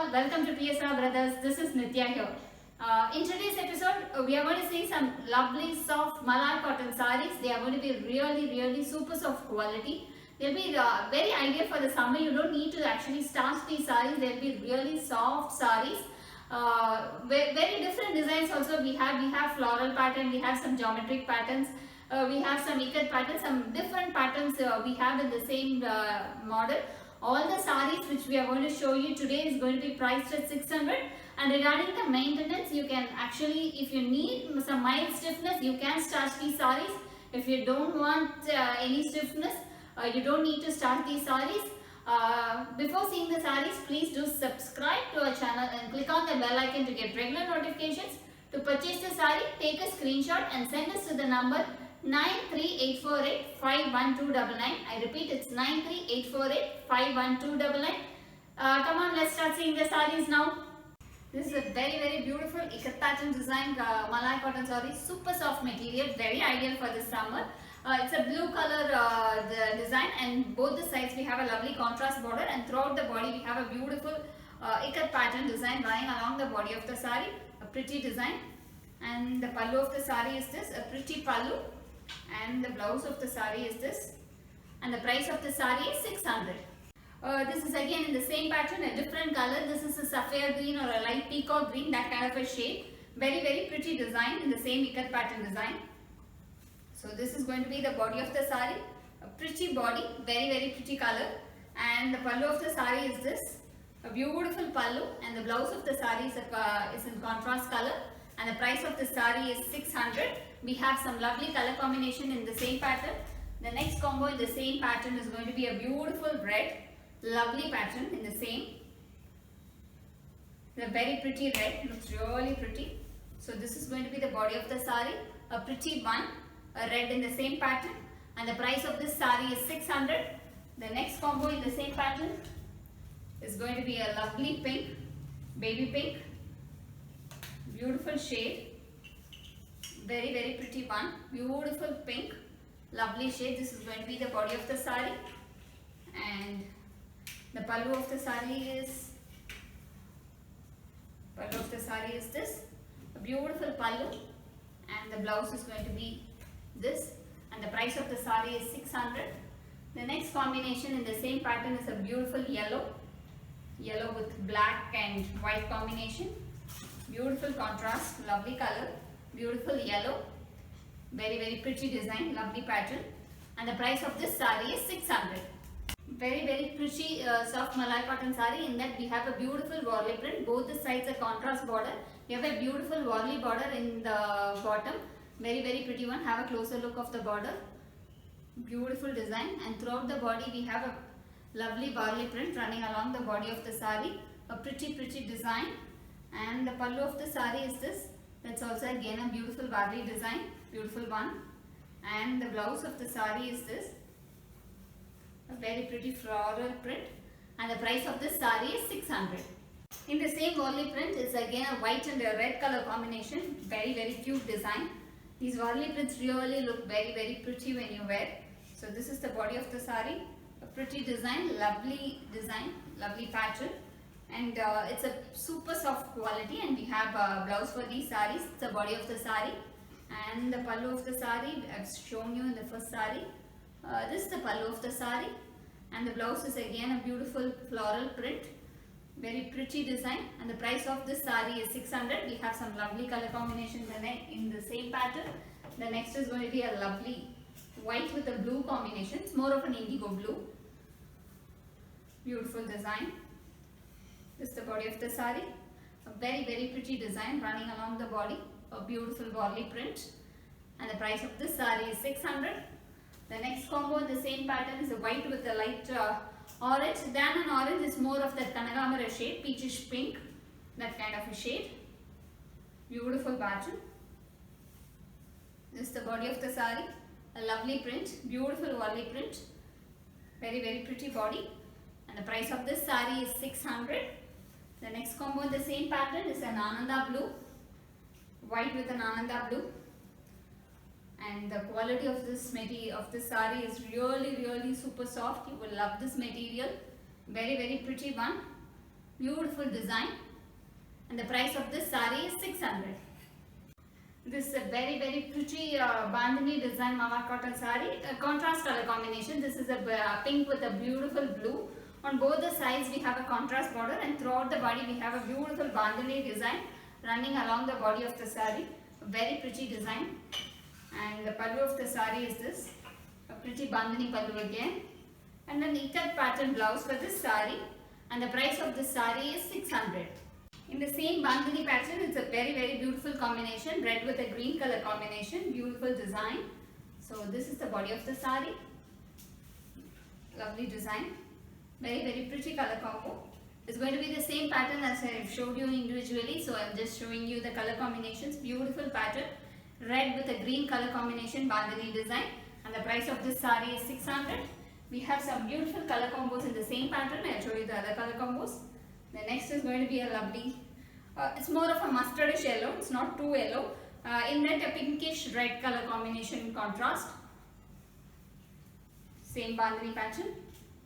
all, welcome to PSR Brothers. This is Nitya here. In today's episode, we are going to see some lovely soft Malai cotton sarees. They are going to be really super soft quality. They'll be very ideal for the summer. You don't need to actually starch these sarees. They'll be really soft sarees. Very different designs also we have. We have floral pattern, we have some geometric patterns. We have some ikat patterns, some different patterns we have in the same model. All the sarees which we are going to show you today is going to be priced at 600. And regarding the maintenance, you can actually, if you need some mild stiffness, you can starch these sarees. If you don't want any stiffness, you don't need to starch these sarees. Before seeing the sarees, please do subscribe to our channel and click on the bell icon to get regular notifications. To purchase the saree, take a screenshot and send us to the number 938485129. I repeat, it's 938485129. Come on, let's start seeing the sarees now. This is a very beautiful ikat pattern design Malai cotton saree. Super soft material, very ideal for this summer. It's a blue color the design, and both the sides we have a lovely contrast border, and throughout the body we have a beautiful ikat pattern design running along the body of the saree. A pretty design, and the pallu of the saree is this, a pretty pallu, and the blouse of the saree is this, and the price of the saree is 600. This is again in the same pattern, a different color. This is a sapphire green or a light peacock green, that kind of a shade. Very pretty design in the same ikat pattern design. So this is going to be the body of the saree, a pretty body, very pretty color, and the pallu of the saree is this, a beautiful pallu, and the blouse of the saree is in contrast color, and the price of the saree is 600. We have some lovely color combination in the same pattern. The next combo in the same pattern is going to be a beautiful red, lovely pattern in the same. The very pretty red, looks really pretty. So this is going to be the body of the saree, a pretty one, a red in the same pattern, and the price of this saree is 600. The next combo in the same pattern is going to be a lovely pink, baby pink, beautiful shade, very pretty one, beautiful pink, lovely shade. This is going to be the body of the saree, and the pallu of the saree is this, a beautiful pallu, and the blouse is going to be this, and the price of the saree is 600. The next combination in the same pattern is a beautiful yellow with black and white combination, beautiful contrast, lovely color, beautiful yellow, very pretty design, lovely pattern, and the price of this saree is 600. Very pretty soft Malai cotton saree, in that we have a beautiful Worli print. Both the sides are contrast border. We have a beautiful Worli border in the bottom, very pretty one. Have a closer look of the border, beautiful design, and throughout the body we have a lovely Worli print running along the body of the saree, a pretty design, and the pallu of the saree is this. That's also again a beautiful Worli design, beautiful one, and the blouse of the saree is this, a very pretty floral print, and the price of this saree is 600. In the same Worli print is again a white and a red color combination, very cute design. These Worli prints really look very pretty when you wear. So this is the body of the saree, a pretty design, lovely pattern, and it's a super soft quality, and we have a blouse for these sarees. It's the body of the saree, and the pallu of the saree I've shown you in the first saree. This is the pallu of the saree, and the blouse is again a beautiful floral print, very pretty design, and the price of this saree is 600. We have some lovely color combination in the same pattern. The next is going to be a lovely white with a blue combination. It's more of an indigo blue, beautiful design. This is the body of the saree, a very pretty design running along the body, a beautiful Worli print, and the price of this saree is 600. The next combo in the same pattern is a white with a light orange. Than an orange is more of that Kanagamara shade, peachish pink, that kind of a shade. Beautiful pattern. This is the body of the saree, a lovely print, beautiful Worli print, very pretty body, and the price of this saree is 600. The next combo in the same pattern is an Ananda blue, white with an Ananda blue, and the quality of this material of this saree is really super soft. You will love this material. Very pretty one. Beautiful design. And the price of this saree is 600. This is a very pretty bandhani design Malai cotton saree, a contrast color combination. This is a pink with a beautiful blue. On both the sides we have a contrast border, and throughout the body we have a beautiful bandhani design running along the body of the saree. A very pretty design. And the pallu of the saree is this, a pretty bandhani pallu again. And an ikat pattern blouse for this saree, and the price of this saree is 600. In the same bandhani pattern, it's a very beautiful combination, red with a green color combination, beautiful design. So this is the body of the saree, lovely design, very pretty color combo. It's going to be the same pattern as I showed you individually, so I'm just showing you the color combinations. Beautiful pattern, red with a green color combination, bandhani design, and the price of this saree is 600. We have some beautiful color combos in the same pattern. I'll show you the other color combos. The next is going to be a lovely, it's more of a mustardish yellow, it's not too yellow. In that a pinkish red color combination contrast. Same bandhani pattern,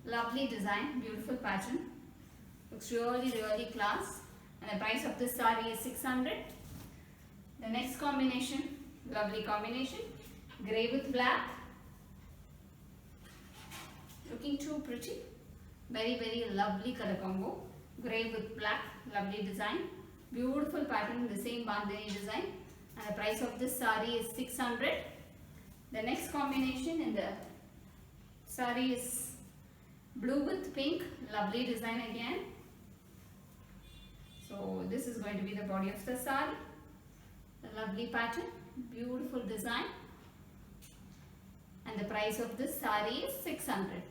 lovely design, beautiful pattern. Looks really class. And the price of this saree is 600. The next combination, lovely combination, grey with black. Looking too pretty. Very lovely color combo. Grey with black, lovely design. Beautiful pattern, the same bandhani design. And the price of this saree is 600. The next combination in the saree is blue with pink, lovely design again. So this is going to be the body of the saree. A lovely pattern, beautiful design. And the price of this saree is 600.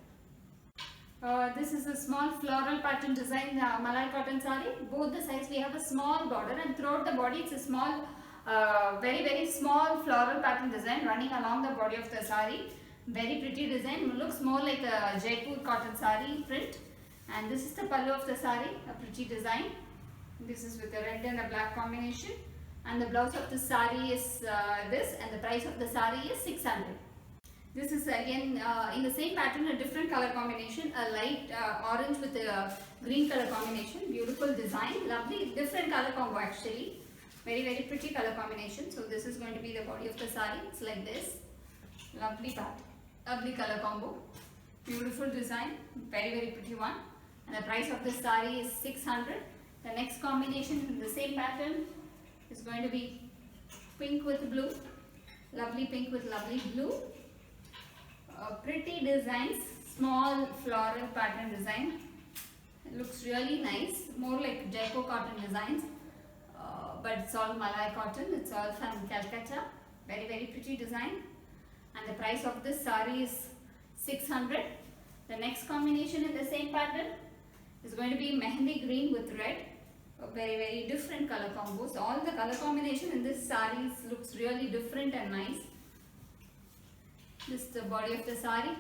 This is a small floral pattern design Malai cotton saree. Both the sides we have a small border, and throughout the body it's a small, very small floral pattern design running along the body of the saree. Very pretty design. It looks more like a Jaipur cotton saree print. And this is the pallu of the saree, a pretty design. This is with the red and the black combination. And the blouse of the saree is this, and the price of the saree is 600. This is again in the same pattern, a different color combination, a light orange with a green color combination. Beautiful design, lovely, different color combo actually. Very pretty color combination. So this is going to be the body of the saree. It's like this, lovely pattern, lovely color combo, beautiful design, very pretty one. And the price of this saree is 600. The next combination in the same pattern is going to be pink with blue, lovely pink with lovely blue. Pretty designs, small floral pattern design. It looks really nice, more like Jaipur cotton designs, but it's all Malai cotton, it's all from Calcutta. Very pretty design. And the price of this saree is 600. The next combination in the same pattern is going to be mehendi green with red. Very different color combos. All the color combination in this saree looks really different and nice. This is the body of the saree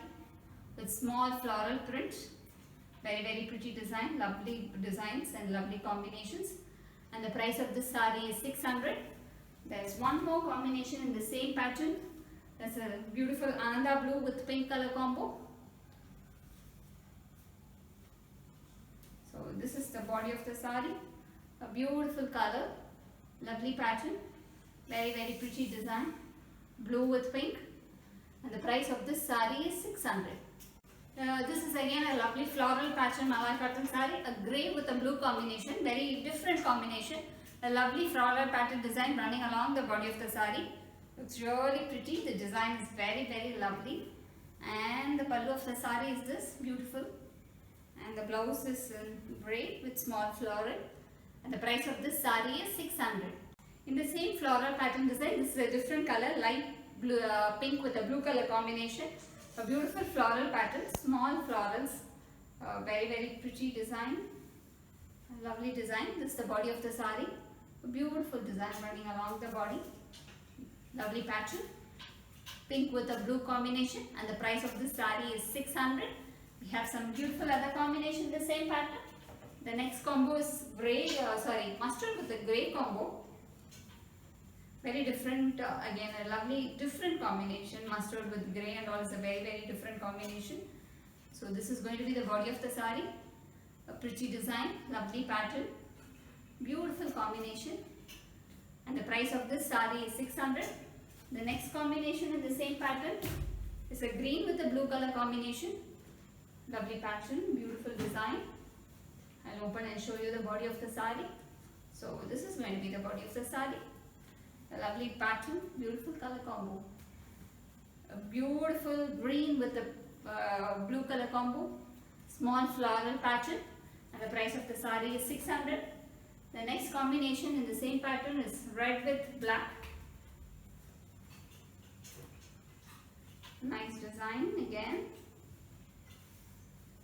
with small floral print. Very pretty design, lovely designs and lovely combinations. And the price of this saree is 600. There is one more combination in the same pattern. That's a beautiful Ananda blue with pink color combo. So this is the body of the saree. A beautiful color, lovely pattern, very pretty design, blue with pink. And the price of this saree is 600. This is again a lovely floral pattern Malai cotton saree, a grey with a blue combination, very different combination. A lovely floral pattern design running along the body of the saree. Looks really pretty. The design is very lovely. And the pallu of the saree is this, beautiful. And the blouse is in grey with small floral. And the price of this saree is 600. In the same floral pattern design, this is a different color, light blue, pink with a blue color combination. A beautiful floral pattern, small florals, very pretty design, a lovely design. This is the body of the saree, a beautiful design running along the body, lovely pattern, pink with a blue combination. And the price of this saree is 600. We have some beautiful other combination in the same pattern. The next combo is grey, mustard with a grey combo. Very different, again a lovely different combination. Mustard with grey and all is a very different combination. So this is going to be the body of the saree. a pretty design, lovely pattern, beautiful combination, and the price of this sari is 600. The next combination in the same pattern is a green with a blue color combination, lovely pattern, beautiful design. I'll open and show you the body of the sari. So this is going to be the body of the sari, a lovely pattern, beautiful color combo, a beautiful green with the blue color combo, small floral pattern, and the price of the sari is 600. The next combination in the same pattern is red with black. Nice design again.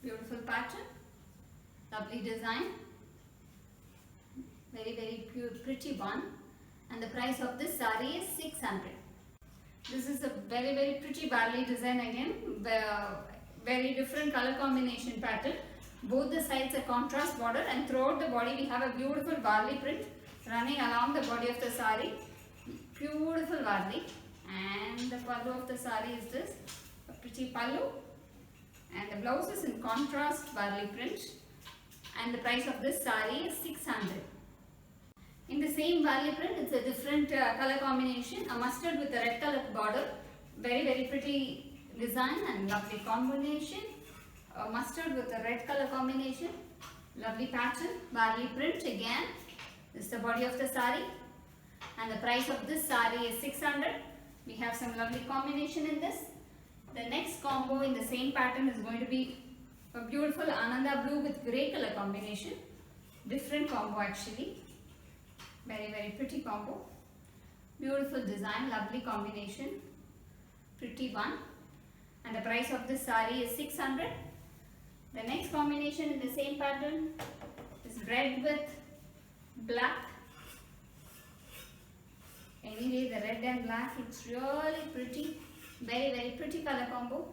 Beautiful pattern. Lovely design. Very pretty one. And the price of this sari is 600. This is a very pretty barley design again. Very different color combination pattern. Both the sides a contrast border, and throughout the body we have a beautiful barley print running along the body of the sari. Beautiful barley. And the pallu of the sari is this, a pretty pallu, and the blouse is in contrast barley print, and the price of this sari is 600. In the same barley print, it's a different color combination, a mustard with a red color border, very pretty design and lovely combination. A mustard with a red color combination, lovely pattern, barley print again. This is the body of the sari, and the price of this sari is 600. We have some lovely combination in this. The next combo in the same pattern is going to be a beautiful Ananda blue with grey color combination. Different combo actually. Very pretty combo. Beautiful design, lovely combination. Pretty one. And the price of this sari is 600. The next combination in the same pattern is red with black. Anyway, the red and black looks really pretty. Very pretty color combo.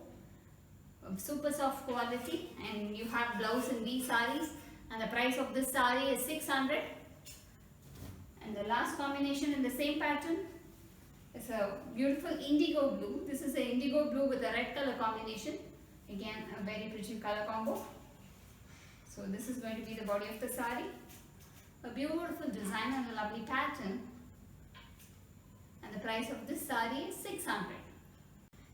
Super soft quality, and you have blouse in these saris, and the price of this sari is 600. And the last combination in the same pattern is a beautiful indigo blue. This is an indigo blue with a red color combination. Again, a very pretty color combo. So this is going to be the body of the sari. A beautiful design and a lovely pattern. And the price of this sari is 600.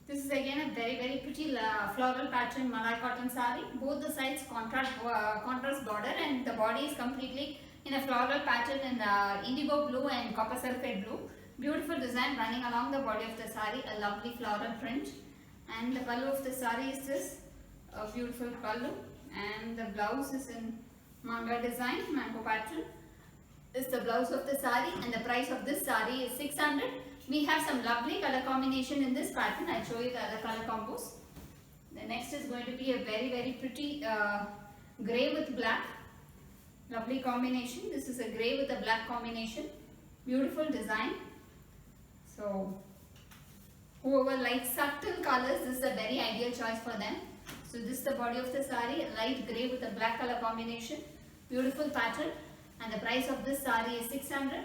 This is again a very pretty floral pattern Malai cotton sari. Both the sides contrast border, and the body is completely in a floral pattern in indigo blue and copper sulphate blue. Beautiful design running along the body of the sari, a lovely floral print. And the pallu of the sari is this, a beautiful pallu, and the blouse is in manga design, mango pattern. This is the blouse of the sari, and the price of this sari is 600. We have some lovely color combination in this pattern. I'll show you the other color combos. The next is going to be a very pretty grey with black. Lovely combination. This is a grey with a black combination. Beautiful design. So whoever likes subtle colors, this is a very ideal choice for them. So this is the body of the sari, light grey with a black color combination. Beautiful pattern, and the price of this sari is 600.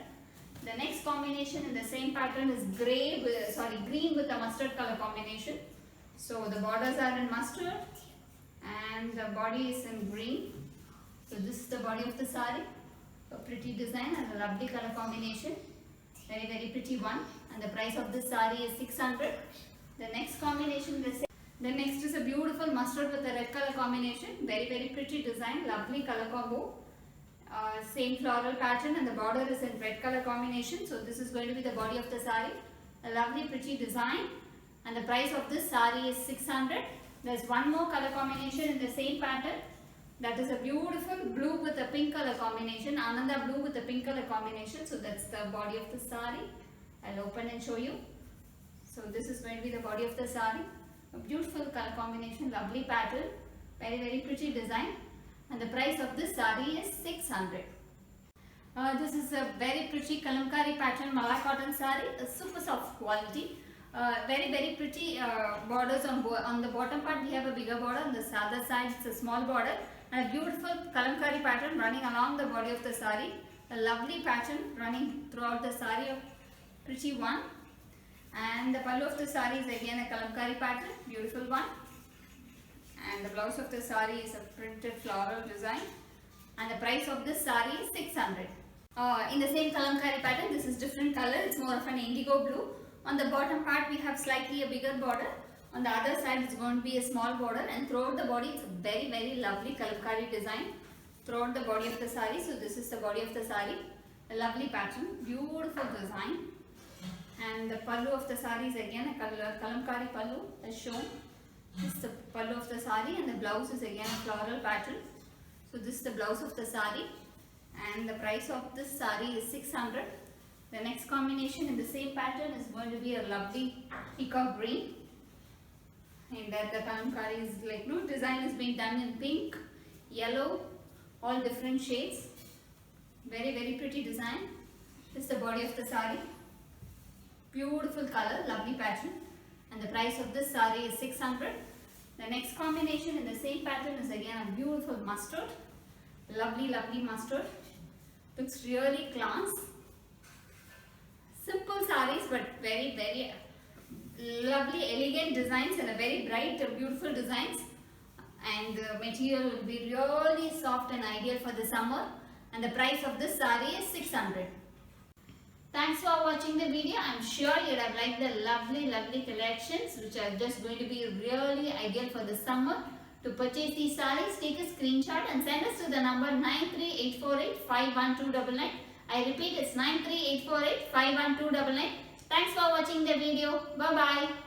The next combination in the same pattern is green with a mustard color combination. So the borders are in mustard and the body is in green. So this is the body of the sari, a pretty design and a lovely color combination. Very pretty one, and the price of this sari is 600. The next combination is a beautiful mustard with a red color combination. Very pretty design, lovely color combo. Same floral pattern, and the border is in red color combination. So this is going to be the body of the sari, a lovely pretty design, and the price of this sari is 600. There's one more color combination in the same pattern. That is a beautiful blue with a pink color combination, Ananda blue with a pink color combination. So that's the body of the sari. I'll open and show you. So this is going to be the body of the sari. A beautiful color combination, lovely pattern, very pretty design, and the price of this sari is 600. This is a very pretty kalamkari pattern Malai cotton sari, a super soft quality. Very pretty borders on the bottom part. We have a bigger border, on the other side it's a small border, and a beautiful kalamkari pattern running along the body of the sari. A lovely pattern running throughout the sari, a pretty one. And the pallu of the sari is again a kalamkari pattern, beautiful one. and the blouse of the saree is a printed floral design, and the price of this saree is 600. In the same kalamkari pattern, this is different color, it's more of an indigo blue. On the bottom part we have slightly a bigger border, on the other side it's going to be a small border, and throughout the body it's a very lovely kalamkari design throughout the body of the saree. So this is the body of the saree, a lovely pattern, beautiful design. And the pallu of the saree is again a kalamkari pallu as shown. This is the pallu of the saree, and the blouse is again a floral pattern. So this is the blouse of the saree, and the price of this saree is 600. The next combination in the same pattern is going to be a lovely peacock green, and that the kalamkari is like design is being done in pink, yellow, all different shades. Very pretty design. This is the body of the saree, beautiful color, lovely pattern, and the price of this saree is 600. The next combination in the same pattern is again a beautiful mustard, lovely mustard, looks really class. Simple sarees but very lovely elegant designs and a very bright beautiful designs, and the material will be really soft and ideal for the summer, and the price of this saree is 600. Thanks for watching the video. I am sure you would have liked the lovely collections which are just going to be really ideal for the summer. To purchase these sarees, take a screenshot and send us to the number 938485129. I repeat, it's 938485129. Thanks for watching the video. Bye bye.